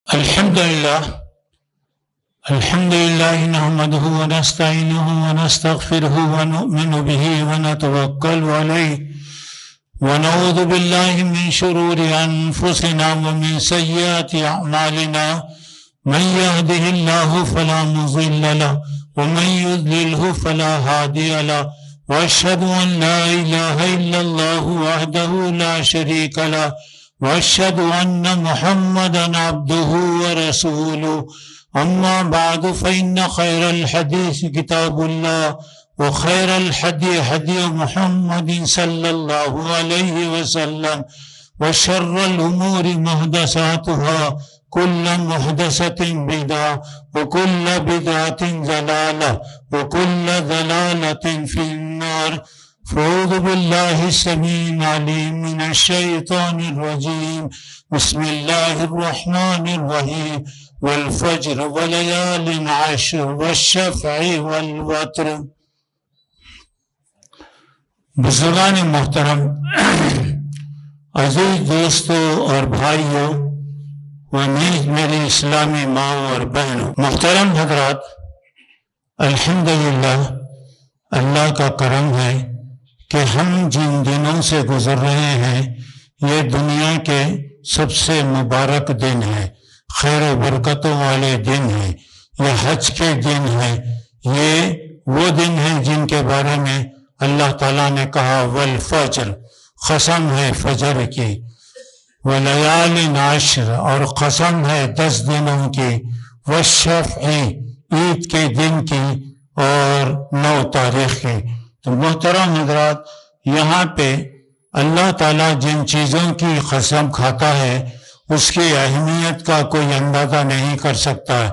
الحمد لله نحمده ونستعينه ونستغفره ونؤمن به ونتوكل عليه ونعوذ بالله من شرور أنفسنا ومن سيئات أعمالنا من يهده الله فلا مضل له ومن يضلله فلا هادي له وأشهد أن لا إله إلا الله وحده لا شريك له وأشهد أن محمدا عبده ورسوله أما بعد فإن خير الحديث كتاب الله وخير الهدي هدي محمد صلى الله عليه وسلم وشر الأمور محدثاتها كل محدثة بدعة وكل بدعة ضلالة وكل ضلالة في النار فأعوذ بالله السميع العليم من الشيطان الرجيم بسم الله الرحمن الرحيم والفجر وليال عشر والشفع والوتر. بزرگان محترم، عزیز دوستوں اور بھائیوں و نیز میری اسلامی ماں اور بہنوں، محترم حضرات، الحمدللہ اللہ کا کرم ہے کہ ہم جن دنوں سے گزر رہے ہیں یہ دنیا کے سب سے مبارک دن ہے، خیر و برکتوں والے دن ہیں، یہ حج کے دن ہیں، یہ وہ دن ہیں جن کے بارے میں اللہ تعالیٰ نے کہا والفجر، قسم ہے فجر کی، ولیال عشر، اور قسم ہے 10 دنوں کی، والشفع، عید کے دن کی، اور 9 تاریخ کی. تو محترم حضرات، یہاں پہ اللہ تعالیٰ جن چیزوں کی قسم کھاتا ہے اس کی اہمیت کا کوئی اندازہ نہیں کر سکتا ہے.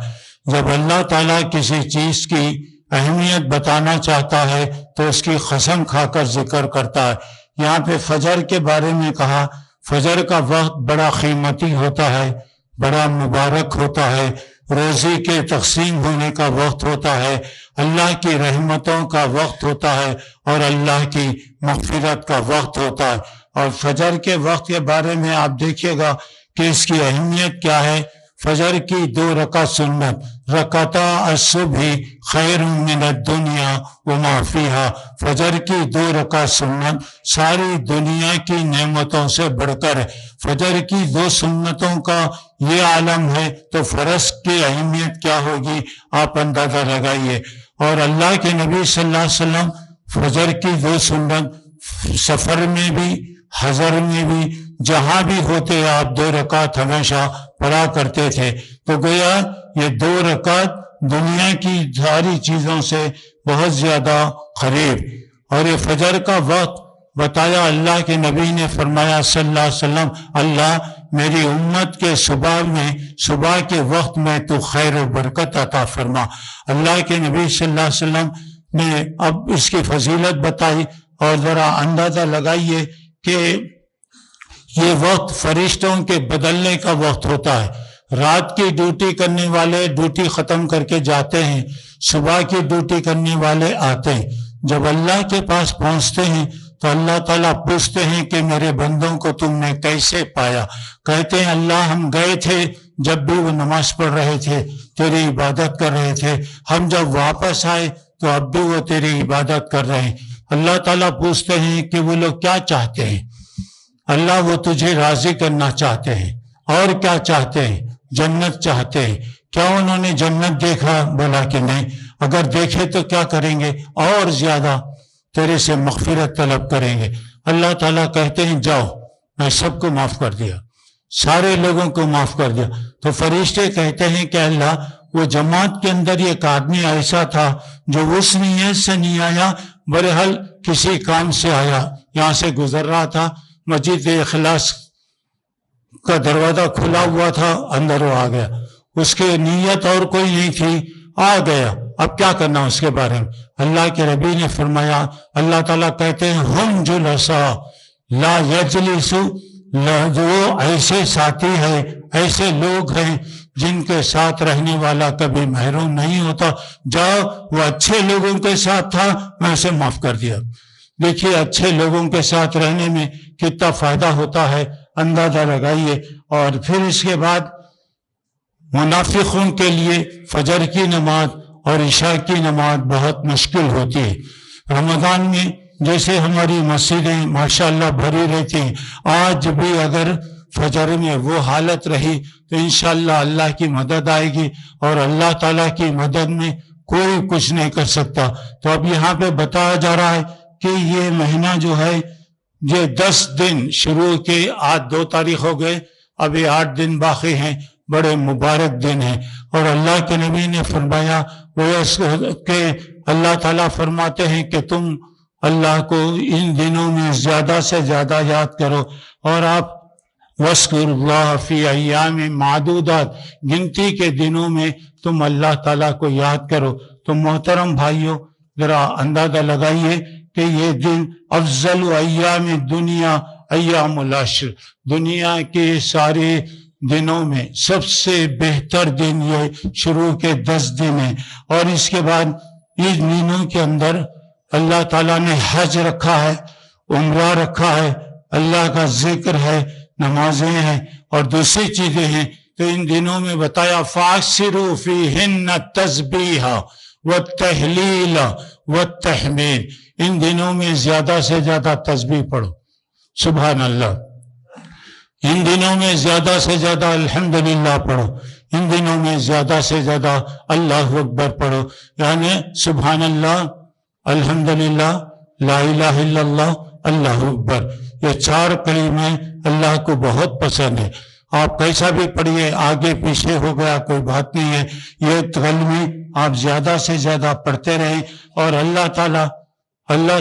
جب اللہ تعالیٰ کسی چیز کی اہمیت بتانا چاہتا ہے تو اس کی قسم کھا کر ذکر کرتا ہے. یہاں پہ فجر کے بارے میں کہا، فجر کا وقت بڑا قیمتی ہوتا ہے، بڑا مبارک ہوتا ہے، روزی کے تقسیم ہونے کا وقت ہوتا ہے، اللہ کی رحمتوں کا وقت ہوتا ہے اور اللہ کی مغفرت کا وقت ہوتا ہے. اور فجر کے وقت کے بارے میں آپ دیکھیے گا کہ اس کی اہمیت کیا ہے. فجر کی 2 رکعت سنت، رکعتا الصبح خیر من الدنیا وما فیہا، فجر کی 2 رکعت سنت ساری دنیا کی نعمتوں سے بڑھ کر ہے. فجر کی 2 سنتوں کا یہ عالم ہے تو فرض کی اہمیت کیا ہوگی آپ اندازہ لگائیے. اور اللہ کے نبی صلی اللہ علیہ وسلم فجر کی 2 سنت سفر میں بھی حضر میں بھی جہاں بھی ہوتے آپ 2 رکعت ہمیشہ پڑھا کرتے تھے. تو گویا یہ 2 رکعت دنیا کی ساری چیزوں سے بہت زیادہ قریب. اور یہ فجر کا وقت بتایا، اللہ کے نبی نے فرمایا صلی اللہ علیہ وسلم، اللہ میری امت کے صبح کے وقت میں تو خیر و برکت عطا فرما. اللہ کے نبی صلی اللہ علیہ وسلم نے اب اس کی فضیلت بتائی. اور ذرا اندازہ لگائیے کہ یہ وقت فرشتوں کے بدلنے کا وقت ہوتا ہے. رات کی ڈیوٹی کرنے والے ڈیوٹی ختم کر کے جاتے ہیں، صبح کی ڈیوٹی کرنے والے آتے ہیں. جب اللہ کے پاس پہنچتے ہیں تو اللہ تعالیٰ پوچھتے ہیں کہ میرے بندوں کو تم نے کیسے پایا؟ کہتے ہیں اللہ ہم گئے تھے جب بھی وہ نماز پڑھ رہے تھے، تیری عبادت کر رہے تھے، ہم جب واپس آئے تو اب بھی وہ تیری عبادت کر رہے ہیں. اللہ تعالیٰ پوچھتے ہیں کہ وہ لوگ کیا چاہتے ہیں؟ اللہ وہ تجھے راضی کرنا چاہتے ہیں. اور کیا چاہتے ہیں؟ جنت چاہتے ہیں. کیا انہوں نے جنت دیکھا؟ بولا کہ نہیں. اگر دیکھے تو کیا کریں گے؟ اور زیادہ تیرے سے مغفرت طلب کریں گے. اللہ تعالیٰ کہتے ہیں جاؤ، میں سب کو معاف کر دیا، سارے لوگوں کو معاف کر دیا. تو فرشتے کہتے ہیں کہ اللہ وہ جماعت کے اندر ایک آدمی ایسا تھا جو اس نیت سے نہیں آیا، بہرحال کسی کام سے آیا، یہاں سے گزر رہا تھا، مسجد اخلاص کا دروازہ کھلا ہوا تھا، اندر وہ آ گیا، اس کے نیت اور کوئی نہیں تھی، آ گیا. اب کیا کرنا اس کے بارے میں؟ اللہ کے نبی نے فرمایا، اللہ تعالیٰ کہتے ہیں ہم جلساء لا یجلسو، جو ایسے ساتھی ہیں، ایسے لوگ ہیں جن کے ساتھ رہنے والا کبھی محروم نہیں ہوتا. جاؤ، وہ اچھے لوگوں کے ساتھ تھا، میں اسے معاف کر دیا. دیکھیے اچھے لوگوں کے ساتھ رہنے میں کتنا فائدہ ہوتا ہے، اندازہ لگائیے. اور پھر اس کے بعد منافقوں کے لیے فجر کی نماز اور عشاء کی نماز بہت مشکل ہوتی ہے۔ رمضان میں جیسے ہماری مسجدیں ماشاءاللہ بھری رہتی ہیں، آج بھی اگر فجر میں وہ حالت رہی تو انشاءاللہ اللہ کی مدد آئے گی، اور اللہ تعالیٰ کی مدد میں کوئی کچھ نہیں کر سکتا۔ تو اب یہاں پہ بتایا جا رہا ہے کہ یہ مہینہ جو ہے یہ 10 دن شروع کے، آج 2 تاریخ ہو گئے، ابھی 8 دن باقی ہیں، بڑے مبارک دن ہیں۔ اور اللہ کے نبی نے فرمایا کہ اللہ تعالیٰ فرماتے ہیں کہ تم اللہ کو ان دنوں میں زیادہ سے زیادہ یاد کرو، اور آپ وَاذْكُرُوا اللَّهَ فِي أَيَّامٍ مَّعْدُودَاتٍ، گنتی کے دنوں میں تم اللہ تعالیٰ کو یاد کرو۔ تو محترم بھائیوں، ذرا اندازہ لگائیے کہ یہ دن افضل ایام دنیا ایام العشر، دنیا کے سارے دنوں میں سب سے بہتر دن یہ شروع کے 10 دن ہیں۔ اور اس کے بعد ان دنوں کے اندر اللہ تعالیٰ نے حج رکھا ہے، عمرہ رکھا ہے، اللہ کا ذکر ہے، نمازیں ہیں اور دوسری چیزیں ہیں۔ تو ان دنوں میں بتایا فَأَكْثِرُوا فِيهِنَّ التَّسْبِيحَ وَالتَّهْلِيلَ وَالتَّحْمِيدَ، ان دنوں میں زیادہ سے زیادہ تسبیح پڑھو، سبحان اللہ۔ ان دنوں میں زیادہ سے زیادہ الحمدللہ پڑھو، ان دنوں میں زیادہ سے زیادہ اللہ اکبر پڑھو، یعنی سبحان اللہ، الحمدللہ، لا الہ الا اللہ، اللہ اکبر۔ یہ 4 کلمے اللہ کو بہت پسند ہے۔ آپ کیسا بھی پڑھیے، آگے پیچھے ہو گیا کوئی بات نہیں ہے، یہ کلمے آپ زیادہ سے زیادہ پڑھتے رہیں، اور اللہ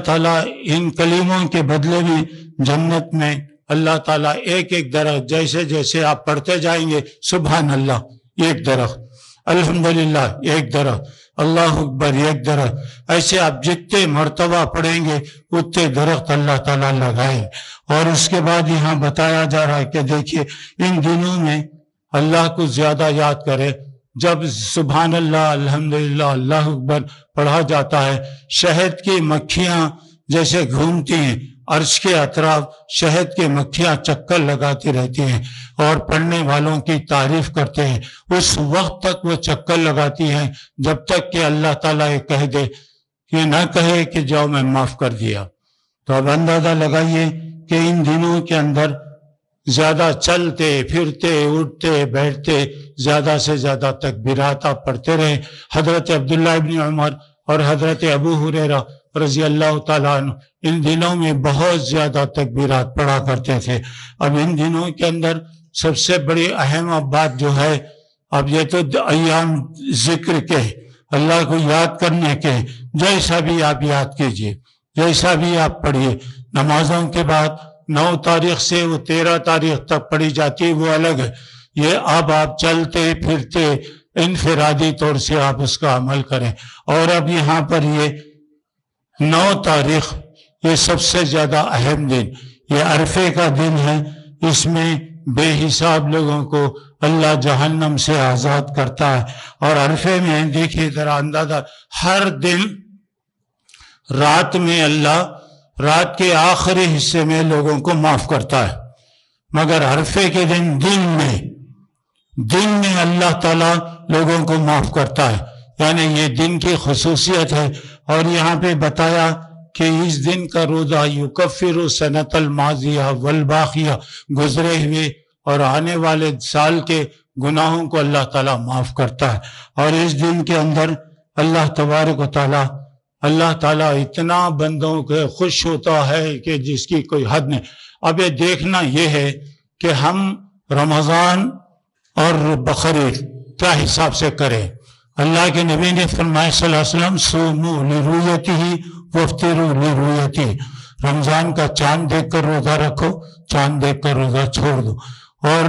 تعالیٰ ان کلموں کے بدلے میں جنت میں اللہ تعالیٰ ایک ایک درخت، جیسے جیسے آپ پڑھتے جائیں گے سبحان اللہ ایک درخت، الحمدللہ ایک درخت، اللہ اکبر ایک درخت، ایسے آپ جتنے مرتبہ پڑھیں گے اتنے درخت اللہ تعالیٰ لگائیں۔ اور اس کے بعد یہاں بتایا جا رہا ہے کہ دیکھیے ان دنوں میں اللہ کو زیادہ یاد کرے۔ جب سبحان اللہ، الحمدللہ، اللہ اکبر پڑھا جاتا ہے، شہد کی مکھیاں جیسے گھومتی ہیں، عرش کے اطراف شہد کی مکھیاں چکر لگاتی رہتی ہیں اور پڑھنے والوں کی تعریف کرتے ہیں۔ اس وقت تک وہ چکر لگاتی ہیں جب تک کہ اللہ تعالیٰ یہ کہہ دے، یہ نہ کہے کہ جاؤ میں معاف کر دیا۔ تو اب اندازہ لگائیے کہ ان دنوں کے اندر زیادہ چلتے پھرتے اٹھتے بیٹھتے زیادہ سے زیادہ تکبیرات آپ پڑھتے رہیں۔ حضرت عبداللہ ابن عمر اور حضرت ابو ہریرہ رضی اللہ تعالیٰ عنہ ان دنوں میں بہت زیادہ تکبیرات پڑھا کرتے تھے۔ اب ان دنوں کے اندر سب سے بڑی اہم بات جو ہے، اب یہ تو ایام ذکر کے، اللہ کو یاد کرنے کے، جیسا بھی آپ یاد کیجئے، جیسا بھی آپ پڑھیے۔ نمازوں کے بعد 9 تاریخ سے وہ 13 تاریخ تک پڑھی جاتی ہے، وہ الگ ہے۔ یہ اب آپ چلتے پھرتے انفرادی طور سے آپ اس کا عمل کریں۔ اور اب یہاں پر یہ 9 تاریخ یہ سب سے زیادہ اہم دن، یہ عرفے کا دن ہے۔ اس میں بے حساب لوگوں کو اللہ جہنم سے آزاد کرتا ہے۔ اور عرفے میں دیکھیے ذرا اندازہ، ہر دن رات میں اللہ رات کے آخری حصے میں لوگوں کو معاف کرتا ہے، مگر عرفے کے دن میں اللہ تعالیٰ لوگوں کو معاف کرتا ہے، یعنی یہ دن کی خصوصیت ہے۔ اور یہاں پہ بتایا کہ اس دن کا روزہ یکفر سنۃ الماضیہ والباقیہ، گزرے ہوئے اور آنے والے سال کے گناہوں کو اللہ تعالیٰ معاف کرتا ہے۔ اور اس دن کے اندر اللہ تبارک و تعالیٰ اتنا بندوں کے خوش ہوتا ہے کہ جس کی کوئی حد نہیں۔ اب یہ دیکھنا یہ ہے کہ ہم رمضان اور بقرعید کیا حساب سے کریں۔ اللہ کے نبی نے فرمایا صلی اللہ علیہ وسلم صوموا لرؤیتہ وافطروا لرؤیتہ، رمضان کا چاند دیکھ کر روزہ رکھو، چاند دیکھ کر روزہ چھوڑ دو۔ اور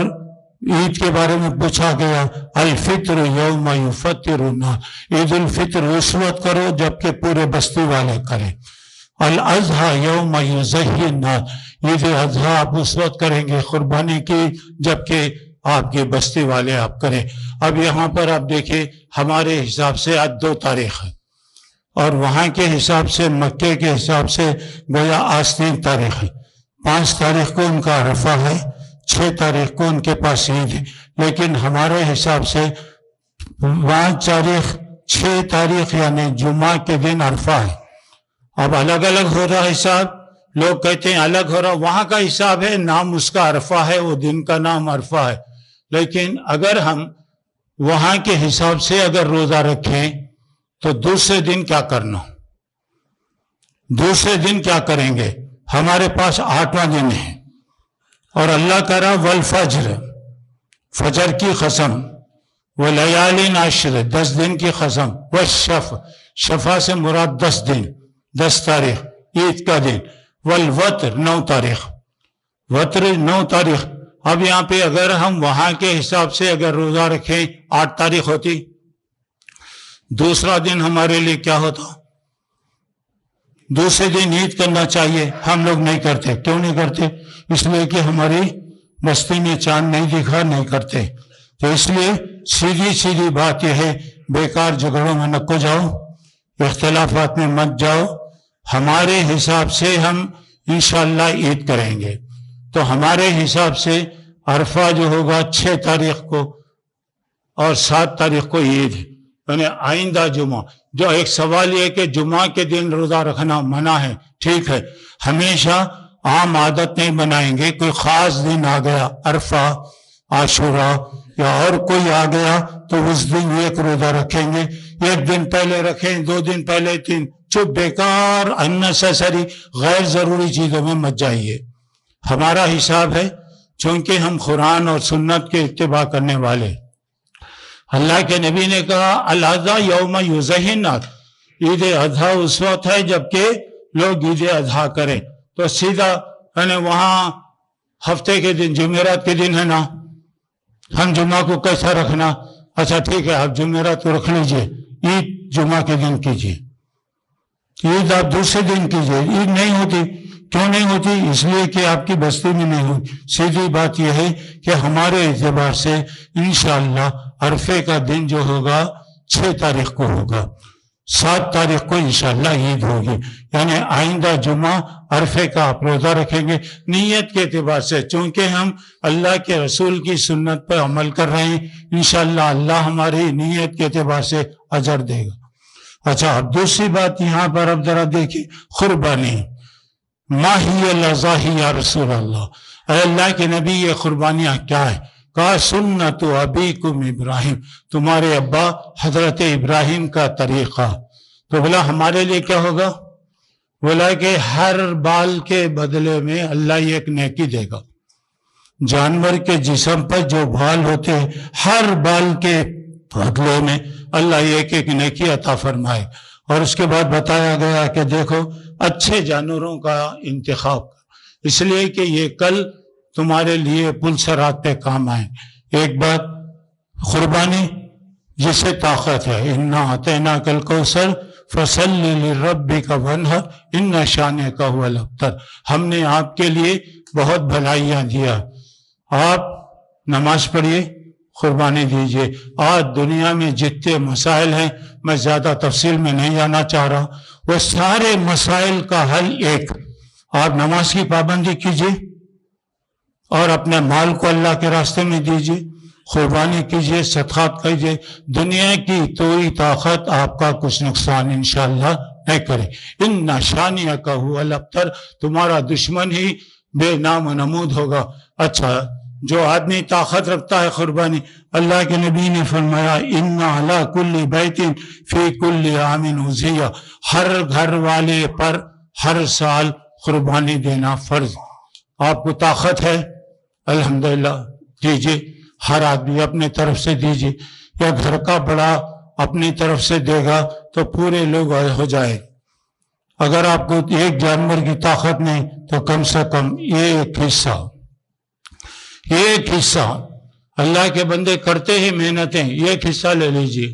عید کے بارے میں پوچھا گیا، الفطر یوم یفطر الناس، عید الفطر اس وقت کرو جبکہ پورے بستی والے کریں۔ الاضحیٰ یوم یضحی الناس، عید اضحیٰ آپ اس وقت کریں گے قربانی کی جبکہ آپ کی بستی والے آپ کریں۔ اب یہاں پر آپ دیکھیں ہمارے حساب سے آج 2 تاریخ ہے، اور وہاں کے حساب سے مکے کے حساب سے گویا آج 3 تاریخ ہے۔ 5 تاریخ کو ان کا عرفہ ہے، 6 تاریخ کو ان کے پاس عید ہے، لیکن ہمارے حساب سے 6 تاریخ یعنی جمعہ کے دن عرفہ ہے. اب الگ الگ ہو رہا حساب، لوگ کہتے ہیں الگ ہو رہا، وہاں کا حساب ہے، نام اس کا عرفہ ہے، وہ دن کا نام عرفہ ہے. لیکن اگر ہم وہاں کے حساب سے اگر روزہ رکھیں تو دوسرے دن کیا کرنا، دوسرے دن کیا کریں گے؟ ہمارے پاس 8واں دن ہے اور اللہ کہہ رہا والفجر، فجر کی قسم، ولیالین عشر، 10 دن کی قسم، والشفع، شفع سے مراد 10 دن، 10 تاریخ عید کا دن، والوتر 9 تاریخ، وتر 9 تاریخ. اب یہاں پہ اگر ہم وہاں کے حساب سے اگر روزہ رکھیں 8 تاریخ ہوتی، دوسرا دن ہمارے لیے کیا ہوتا؟ دوسرے دن عید کرنا چاہیے، ہم لوگ نہیں کرتے. کیوں نہیں کرتے؟ اس لیے کہ ہماری بستی میں چاند نہیں دکھا، نہیں کرتے. تو اس لیے سیدھی بات یہ ہے، بیکار جھگڑوں میں نہ جاؤ، اختلافات میں مت جاؤ. ہمارے حساب سے ہم انشاءاللہ عید کریں گے. تو ہمارے حساب سے عرفہ جو ہوگا 6 تاریخ کو اور 7 تاریخ کو عید ہے، یعنی آئندہ جمعہ. جو ایک سوال یہ کہ جمعہ کے دن روزہ رکھنا منع ہے، ٹھیک ہے، ہمیشہ عام عادت نہیں بنائیں گے. کوئی خاص دن آ گیا، عرفہ، عاشوراء یا اور کوئی آ گیا تو اس دن ایک روزہ رکھیں گے. 1 دن پہلے رکھیں، 2 دن پہلے، 3، چپ، بیکار اننیسیسری غیر ضروری چیزوں میں مت جائیے. ہمارا حساب ہے چونکہ ہم قرآن اور سنت کے اتباع کرنے والے. اللہ کے نبی نے کہا الاضحیٰ یوم یضحی الناس، عید اضحیٰ اس وقت ہے جبکہ لوگ عید اضحیٰ کریں. تو سیدھا یعنی وہاں ہفتے کے دن جمعرات کے دن ہے نا، ہم جمعہ کو کیسا رکھنا؟ اچھا ٹھیک ہے، آپ جمعرات کو رکھ لیجئے، عید جمعہ کے دن کیجئے، عید آپ دوسرے دن کیجئے. عید نہیں ہوتی. کیوں نہیں ہوتی؟ اس لیے کہ آپ کی بستی میں نہیں ہوتی. سیدھی بات یہ ہے کہ ہمارے اعتبار سے انشاءاللہ عرفے کا دن جو ہوگا 6 تاریخ کو ہوگا، 7 تاریخ کو انشاءاللہ عید ہوگی. یعنی آئندہ جمعہ عرفے کا آپ روزہ رکھیں گے. نیت کے اعتبار سے چونکہ ہم اللہ کے رسول کی سنت پر عمل کر رہے ہیں، انشاءاللہ اللہ ہماری نیت کے اعتبار سے اجر دے گا. اچھا، اب دوسری بات یہاں پر اب ذرا دیکھیں، قربانی. ما ہی الاضحی یا رسول اللہ، اے اللہ کے نبی یہ قربانیاں کیا ہے؟ کہا سنت ابیکم ابراہیم، تمہارے ابا حضرت ابراہیم کا طریقہ. تو بولا ہمارے لیے کیا ہوگا؟ بولا کہ ہر بال کے بدلے میں اللہ ایک نیکی دے گا. جانور کے جسم پر جو بال ہوتے ہیں ہر بال کے بدلے میں اللہ ایک نیکی عطا فرمائے. اور اس کے بعد بتایا گیا کہ دیکھو اچھے جانوروں کا انتخاب، اس لیے کہ یہ کل تمہارے لیے پلسرات پہ کام آئیں. ایک بات قربانی جسے طاقت ہے، انا اعطیناک الکوثر فصلی لربک وانحر ان شانئک هو الابتر. ہم نے آپ کے لیے بہت بھلائیاں دیا، آپ نماز پڑھیے، قربانی دیجئے. آج دنیا میں جتنے مسائل ہیں، میں زیادہ تفصیل میں نہیں جانا چاہ رہا، وہ سارے مسائل کا حل ایک، آپ نماز کی پابندی کیجئے اور اپنے مال کو اللہ کے راستے میں دیجئے، قربانی کیجئے، صدقات کیجئے. دنیا کی کوئی طاقت آپ کا کچھ نقصان انشاءاللہ نہیں کرے. ان شانئک هو الابتر، تمہارا دشمن ہی بے نام و نمود ہوگا. اچھا، جو آدمی طاقت رکھتا ہے قربانی، اللہ کے نبی نے فرمایا ان علی کل بیت فی کل عام اضحیہ، ہر گھر والے پر ہر سال قربانی دینا فرض. آپ کو طاقت ہے الحمدللہ دیجئے، ہر آدمی اپنے طرف سے دیجئے، یا گھر کا بڑا اپنی طرف سے دے گا تو پورے لوگ ہو جائے. اگر آپ کو ایک جانور کی طاقت نہیں تو کم سے کم ایک حصہ اللہ کے بندے کرتے ہیں محنتیں، ایک حصہ لے لیجئے.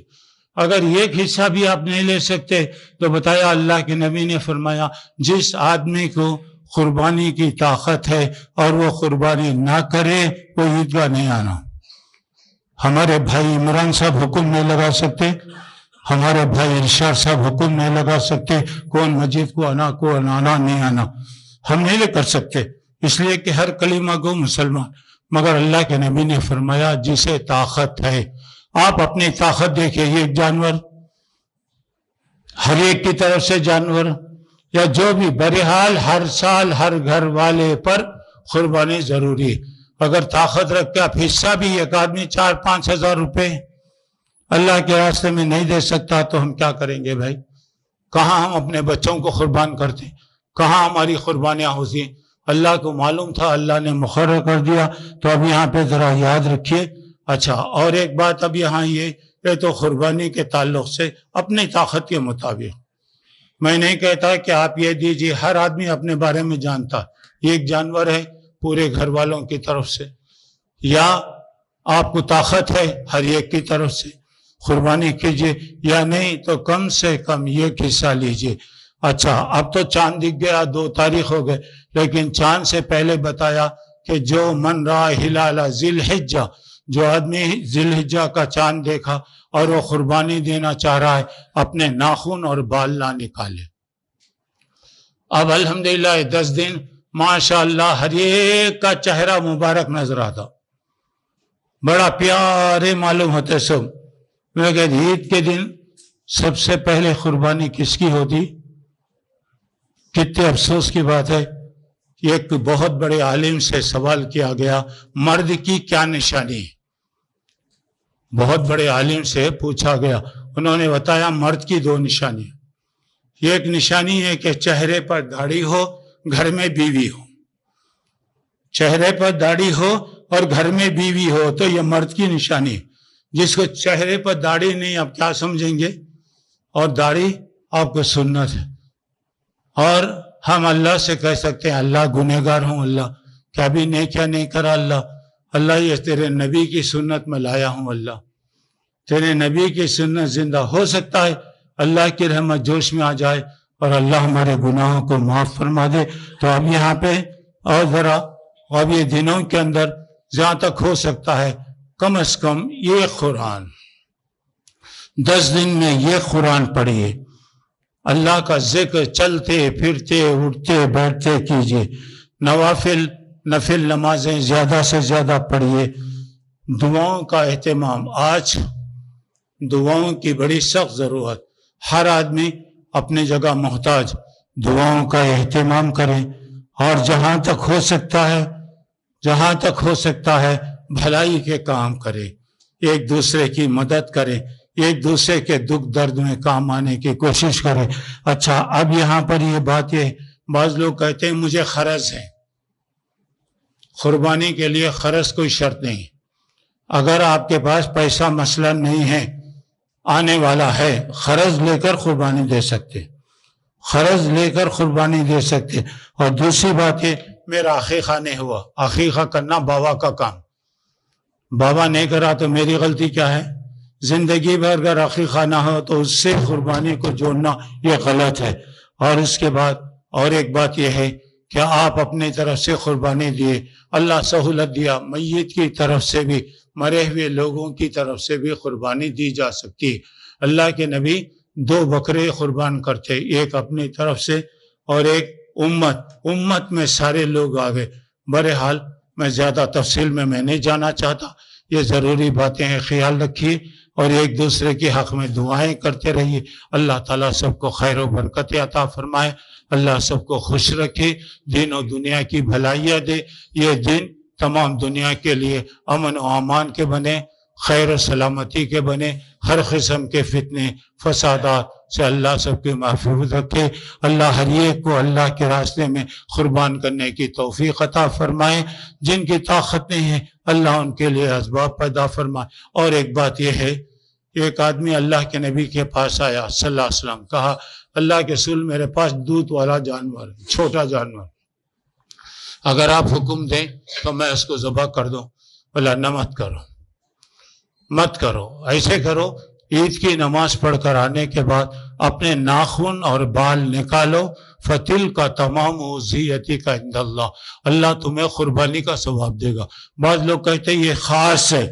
اگر ایک حصہ بھی آپ نہیں لے سکتے تو بتایا اللہ کے نبی نے فرمایا جس آدمی کو قربانی کی طاقت ہے اور وہ قربانی نہ کرے وہ عیدگاہ نہیں آنا. ہمارے بھائی عمران صاحب حکم نہیں لگا سکتے، ہمارے بھائی ارشاد صاحب حکم نہیں لگا سکتے کون مسجد کو آنا کون آنا نہیں آنا، ہم نہیں کر سکتے. اس لیے کہ ہر کلمہ گو مسلمان، مگر اللہ کے نبی نے فرمایا جسے طاقت ہے. آپ اپنی طاقت دیکھیں، ایک جانور، ہر ایک کی طرف سے جانور یا جو بھی، بہرحال ہر سال ہر گھر والے پر قربانی ضروری ہے. اگر طاقت رکھ کے آپ حصہ بھی ایک آدمی 4-5 ہزار روپے اللہ کے راستے میں نہیں دے سکتا تو ہم کیا کریں گے بھائی؟ کہاں ہم اپنے بچوں کو قربان کرتے ہیں؟ کہاں ہماری قربانیاں ہوتی ہیں؟ اللہ کو معلوم تھا، اللہ نے مقرر کر دیا. تو اب یہاں پہ ذرا یاد رکھیے. اچھا، اور ایک بات اب یہاں یہ تو قربانی کے تعلق سے اپنی طاقت کے مطابق. میں نہیں کہتا کہ آپ یہ دیجیے، ہر آدمی اپنے بارے میں جانتا. ایک جانور ہے پورے گھر والوں کی طرف سے، یا آپ کو طاقت ہے ہر ایک کی طرف سے قربانی کیجیے، یا نہیں تو کم سے کم ایک حصہ لیجیے. اچھا، اب تو چاند دکھ گیا، 2 تاریخ ہو گئے، لیکن چاند سے پہلے بتایا کہ جو من رأى ہلال ذی الحجہ، جو آدمی ذی الحجہ کا چاند دیکھا اور وہ قربانی دینا چاہ رہا ہے، اپنے ناخن اور بال نہ نکالے. اب الحمدللہ 10 دن ماشاءاللہ ہر ایک کا چہرہ مبارک نظر آتا، بڑا پیارے معلوم ہوتے سب. میں کہ عید کے دن سب سے پہلے قربانی کس کی ہوتی؟ کتنے افسوس کی بات ہے. ایک بہت بڑے عالم سے سوال کیا گیا، مرد کی کیا نشانی ہے؟ بہت بڑے عالم سے پوچھا گیا، انہوں نے بتایا مرد کی 2 نشانی. ایک نشانی ہے کہ چہرے پر داڑھی ہو، گھر میں بیوی ہو. چہرے پر داڑھی ہو اور گھر میں بیوی ہو تو یہ مرد کی نشانی ہے. جس کو چہرے پر داڑھی نہیں، آپ کیا سمجھیں گے؟ اور داڑھی آپ کو سنت ہے. اور ہم اللہ سے کہہ سکتے ہیں اللہ گنہگار ہوں، اللہ کیا بھی نیکیاں نہیں کرا، اللہ یہ تیرے نبی کی سنت میں لایا ہوں، اللہ تیرے نبی کی سنت زندہ ہو سکتا ہے اللہ کی رحمت جوش میں آ جائے اور اللہ ہمارے گناہوں کو معاف فرما دے. تو اب یہاں پہ اور ذرا اب یہ دنوں کے اندر جہاں تک ہو سکتا ہے کم از کم یہ قرآن 10 دن میں یہ قرآن پڑھیے. اللہ کا ذکر چلتے پھرتے اٹھتے بیٹھتے کیجیے. نفل نمازیں زیادہ سے زیادہ پڑھیے. دعاؤں کا اہتمام، آج دعاؤں کی بڑی سخت ضرورت، ہر آدمی اپنی جگہ محتاج. دعاؤں کا اہتمام کریں اور جہاں تک ہو سکتا ہے بھلائی کے کام کریں، ایک دوسرے کی مدد کریں، ایک دوسرے کے دکھ درد میں کام آنے کی کوشش کریں. اچھا، اب یہاں پر یہ بات ہے، بعض لوگ کہتے ہیں مجھے قرض ہے. قربانی کے لیے قرض کوئی شرط نہیں. اگر آپ کے پاس پیسہ مثلا نہیں ہے، آنے والا ہے، قرض لے کر قربانی دے سکتے، اور دوسری بات ہے میرا عقیقہ نہیں ہوا. عقیقہ کرنا بابا کا کام، بابا نہیں کرا تو میری غلطی کیا ہے؟ زندگی بھر اگر عقیقہ نہ ہو تو اس سے قربانی کو جوڑنا یہ غلط ہے. اور اس کے بعد اور ایک بات یہ ہے کہ آپ اپنی طرف سے قربانی دیے، اللہ سہولت دیا، میت کی طرف سے بھی، مرے ہوئے لوگوں کی طرف سے بھی قربانی دی جا سکتی. اللہ کے نبی 2 بکرے قربان کرتے، ایک اپنی طرف سے اور ایک امت میں سارے لوگ آ گئے. بہرحال میں زیادہ تفصیل میں نہیں جانا چاہتا. یہ ضروری باتیں ہیں، خیال رکھیے اور ایک دوسرے کے حق میں دعائیں کرتے رہیے. اللہ تعالیٰ سب کو خیر و برکت عطا فرمائے، اللہ سب کو خوش رکھے، دین و دنیا کی بھلائیاں دے. یہ دن تمام دنیا کے لیے امن و امان کے بنے، خیر و سلامتی کے بنے، ہر قسم کے فتنے فسادات سے اللہ سب کے محفوظ رکھے. اللہ ہر ایک کو اللہ کے راستے میں قربان کرنے کی توفیق عطا فرمائے. جن کی طاقت نہیں ہے اللہ ان کے لیے اسباب پیدا فرمائے. اور ایک بات یہ ہے، ایک آدمی اللہ کے نبی کے پاس آیا صلی اللہ علیہ وسلم، کہا اللہ کے رسول میرے پاس دودھ والا جانور، چھوٹا جانور، اگر آپ حکم دیں تو میں اس کو ذبح کر دوں. بولا نہ مت کرو، ایسے کرو عید کی نماز پڑھ کر آنے کے بعد اپنے ناخن اور بال نکالو، فتل کا تمام وزیتی کا عند اللہ، اللہ تمہیں قربانی کا ثواب دے گا. بعض لوگ کہتے ہیں یہ خاص ہے،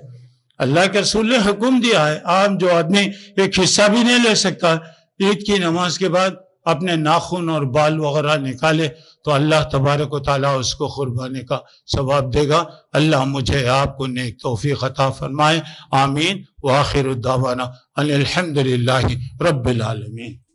اللہ کے رسول نے حکم دیا ہے. عام جو آدمی ایک حصہ بھی نہیں لے سکتا، عید کی نماز کے بعد اپنے ناخن اور بال وغیرہ نکالے تو اللہ تبارک و تعالیٰ اس کو قربانی کا ثواب دے گا۔ اللہ مجھے آپ کو نیک توفیق عطا فرمائے، آمین۔ وآخر الدعوانا ان الحمد للہ رب العالمین۔